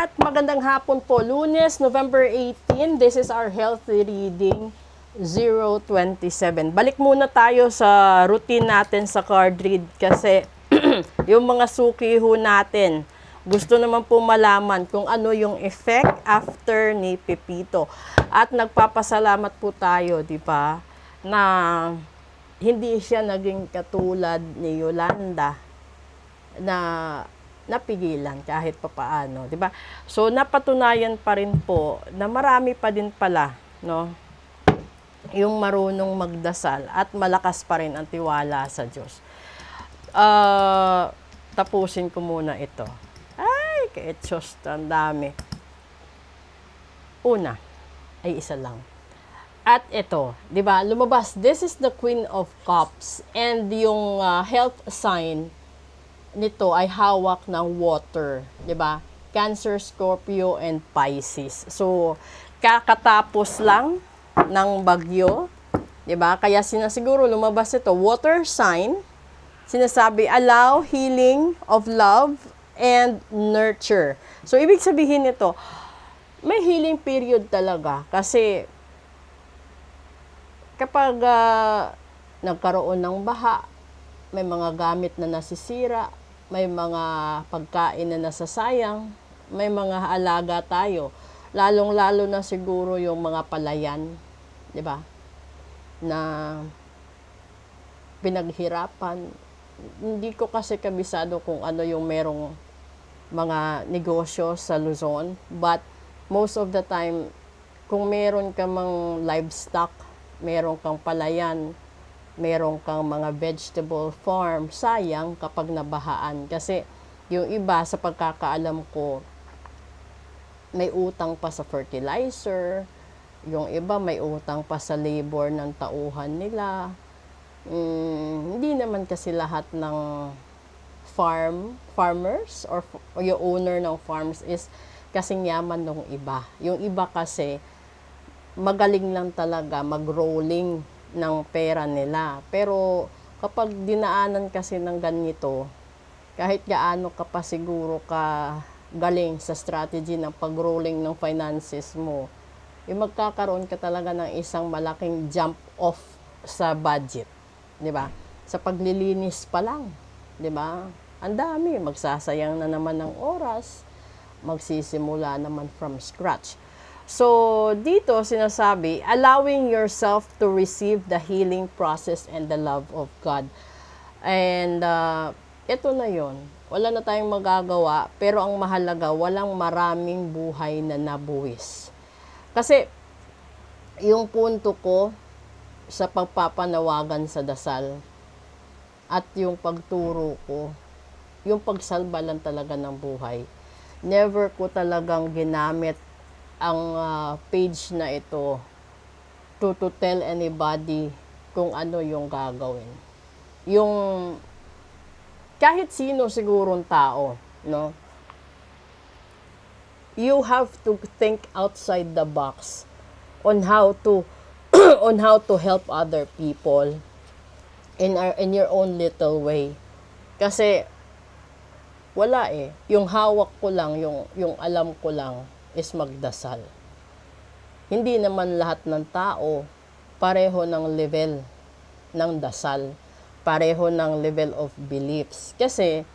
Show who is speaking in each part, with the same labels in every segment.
Speaker 1: lahat, magandang hapon po. Lunes, November 18, this is our healthy reading 027. Balik muna tayo sa routine natin sa card read kasi yung mga suki ho natin, gusto naman po malaman kung ano yung effect after ni Pepito. At nagpapasalamat po tayo, di ba, na hindi siya naging katulad ni Yolanda na napigilan kahit papaano, 'di ba? So napatunayan pa rin po na marami pa din pala, no, yung marunong magdasal at malakas pa rin ang tiwala sa Diyos. Tapusin ko muna ito. Ay, kaetsos, ang dami. Una, ay isa lang. At ito, 'di ba? Lumabas, this is the Queen of Cups and yung health sign nito ay hawak ng water, 'di ba? Cancer, Scorpio, and Pisces. So, kakatapos lang ng bagyo, 'di ba? Kaya siguro lumabas ito, water sign. Sinasabi, allow healing of love and nurture. So, ibig sabihin nito, may healing period talaga kasi kapag nagkaroon ng baha, may mga gamit na nasisira, may mga pagkain na nasasayang, may mga alaga tayo. Lalong-lalo na siguro yung mga palayan, 'di ba? Na pinaghirapan. Hindi ko kasi kabisado kung ano yung merong mga negosyo sa Luzon, but most of the time kung meron ka mang livestock, meron kang palayan, meron kang mga vegetable farm, sayang kapag nabahaan. Kasi yung iba, sa pagkakaalam ko, may utang pa sa fertilizer, yung iba may utang pa sa labor ng tauhan nila. Hindi naman kasi lahat ng farmers or yung owner ng farms is kasing yaman ng iba. Yung iba kasi magaling lang talaga mag-rolling ng pera nila. Pero kapag dinaanan kasi ng ganito, kahit gaano ka pa siguro ka galing sa strategy ng pag-rolling ng finances mo, magkakaroon ka talaga ng isang malaking jump off sa budget, 'di ba? Sa paglilinis pa lang, 'di ba? Ang dami, magsasayang na naman ng oras, magsisimula naman from scratch. So, dito sinasabi, allowing yourself to receive the healing process and the love of God. And ito na yon. Wala na tayong magagawa, pero ang mahalaga, walang maraming buhay na nabuwis. Kasi, yung punto ko sa pagpapanawagan sa dasal at yung pagturo ko, yung pagsalba lang talaga ng buhay. Never ko talagang ginamit ang page na ito to tell anybody kung ano yung gagawin. Yung kahit sino sigurong tao, no? You have to think outside the box on how to on how to help other people in your own little way. Kasi wala yung hawak ko lang, yung alam ko lang is magdasal. Hindi naman lahat ng tao pareho ng level ng dasal, pareho ng level of beliefs. Kasi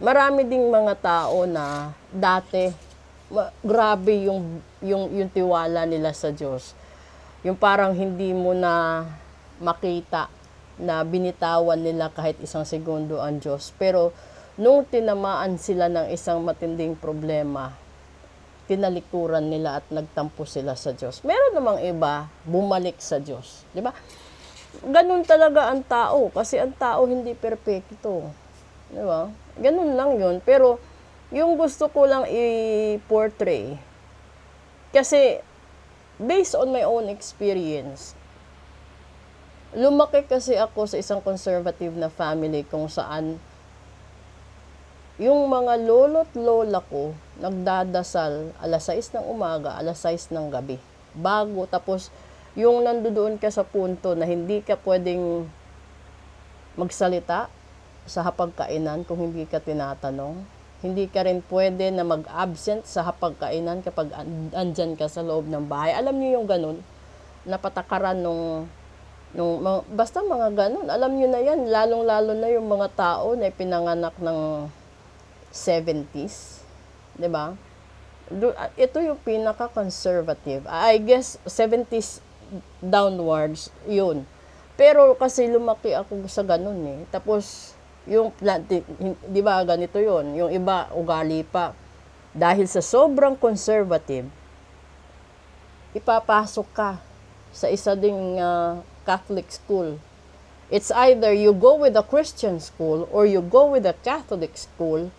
Speaker 1: marami ding mga tao na dati grabe yung tiwala nila sa Diyos. Yung parang hindi mo na makita na binitawan nila kahit isang segundo ang Diyos. Pero nung tinamaan sila ng isang matinding problema, tinalikuran nila at nagtampo sila sa Diyos. Meron namang iba, bumalik sa Diyos. Di ba? Ganun talaga ang tao. Kasi ang tao hindi perpekto. Di ba? Ganun lang yun. Pero, yung gusto ko lang i-portray, kasi, based on my own experience, lumaki kasi ako sa isang conservative na family kung saan yung mga lolo't lola ko nagdadasal alas 6 ng umaga, alas 6 ng gabi. Bago, tapos yung nandoon ka sa punto na hindi ka pwedeng magsalita sa hapagkainan kung hindi ka tinatanong. Hindi ka rin pwede na mag-absent sa hapagkainan kapag andyan ka sa loob ng bahay. Alam niyo yung ganun? Napatakaran basta mga ganun. Alam niyo na yan, lalong-lalo na yung mga tao na pinanganak ng 70s. 'Di ba? Ito yung pinaka-conservative. I guess 70s downwards, yun. Pero kasi lumaki ako sa ganun eh. Tapos, di ba ganito yun? Yung iba, ugali pa. Dahil sa sobrang conservative, ipapasok ka sa isa ding Catholic school. It's either you go with a Christian school or you go with a Catholic school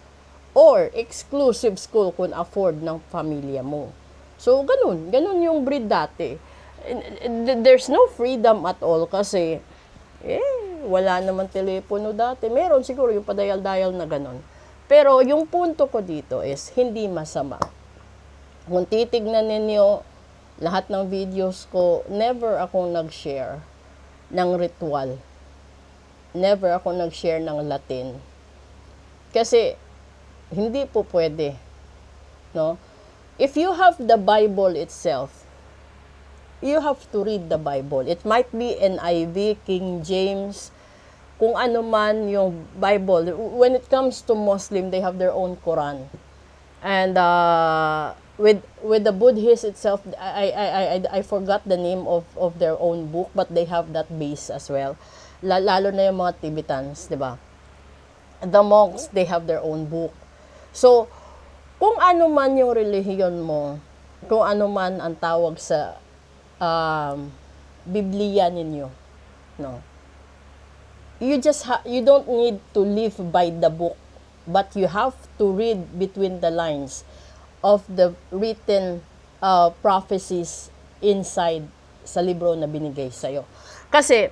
Speaker 1: or exclusive school kung afford ng pamilya mo. So, ganun yung breed dati. There's no freedom at all kasi wala naman telepono dati. Meron siguro yung padayal-dayal na ganun. Pero yung punto ko dito is hindi masama. Kung titignan ninyo lahat ng videos ko, never akong nag-share ng ritual. Never akong nag-share ng Latin. Kasi hindi po pwede. No? If you have the Bible itself, you have to read the Bible. It might be NIV, King James, kung ano man yung Bible. When it comes to Muslim, they have their own Quran. And with the Buddhist itself, I forgot the name of their own book, but they have that base as well. Lalo na yung mga Tibetans, di ba? The monks, they have their own book. So, kung ano man yung relihiyon mo, kung ano man ang tawag sa Biblia ninyo, no? You don't need to live by the book, but you have to read between the lines of the written prophecies inside sa libro na binigay sa'yo. Kasi,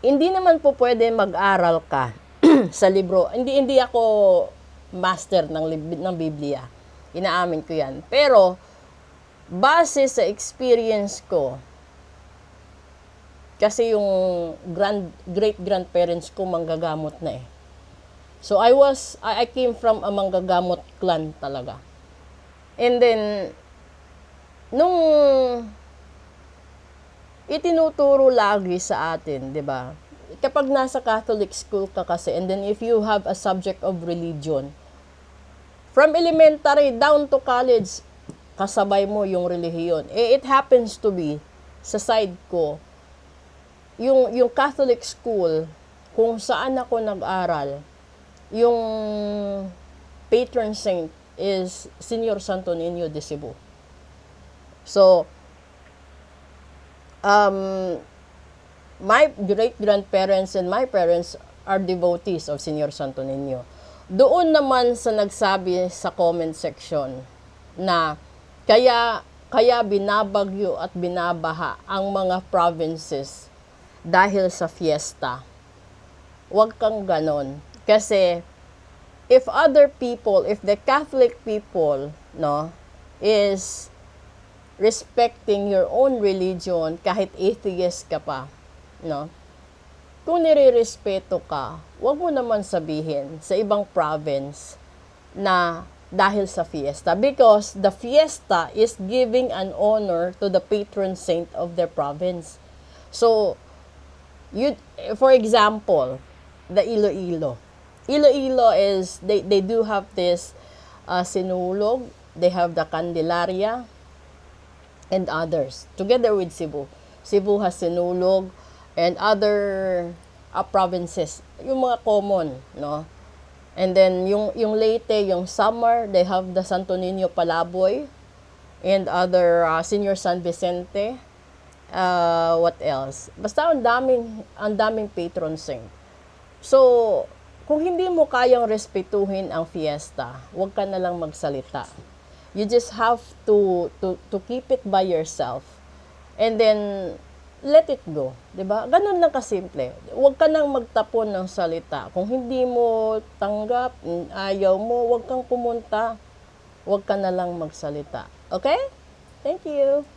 Speaker 1: hindi naman po pwede mag-aral ka sa libro. Hindi ako master ng Biblia. Inaamin ko yan. Pero, base sa experience ko, kasi yung great-grandparents ko manggagamot na eh. So, I came from a manggagamot clan talaga. And then, nung itinuturo lagi sa atin, di ba? Kapag nasa Catholic school ka kasi, and then if you have a subject of religion, from elementary down to college, kasabay mo yung relihiyon. It happens to be, sa side ko, yung Catholic school, kung saan ako nag-aral, yung patron saint is Señor Santo Niño de Cebu. So, my great-grandparents and my parents are devotees of Señor Santo Niño. Doon naman sa nagsabi sa comment section na kaya binabagyo at binabaha ang mga provinces dahil sa fiesta. Huwag kang ganon. Kasi if the Catholic people, no, is respecting your own religion, kahit atheist ka pa, no, kung nire-respeto ka, huwag mo naman sabihin sa ibang province na dahil sa fiesta. Because the fiesta is giving an honor to the patron saint of their province. So, for example, the Iloilo. Iloilo is, they do have this Sinulog, they have the Candelaria, and others, together with Cebu. Cebu has Sinulog, and other provinces, yung mga common, no? And then, yung Leyte, yung Samar, they have the Santo Niño Palaboy, and other Senior San Vicente. What else? Basta ang daming patron saint. So, kung hindi mo kayang respetuhin ang fiesta, huwag ka na lang magsalita. You just have to keep it by yourself. And then, let it go. 'Di ba? Ganun lang kasimple. Huwag ka nang magtapon ng salita. Kung hindi mo tanggap, ayaw mo, huwag kang pumunta. Huwag ka na lang magsalita. Okay? Thank you.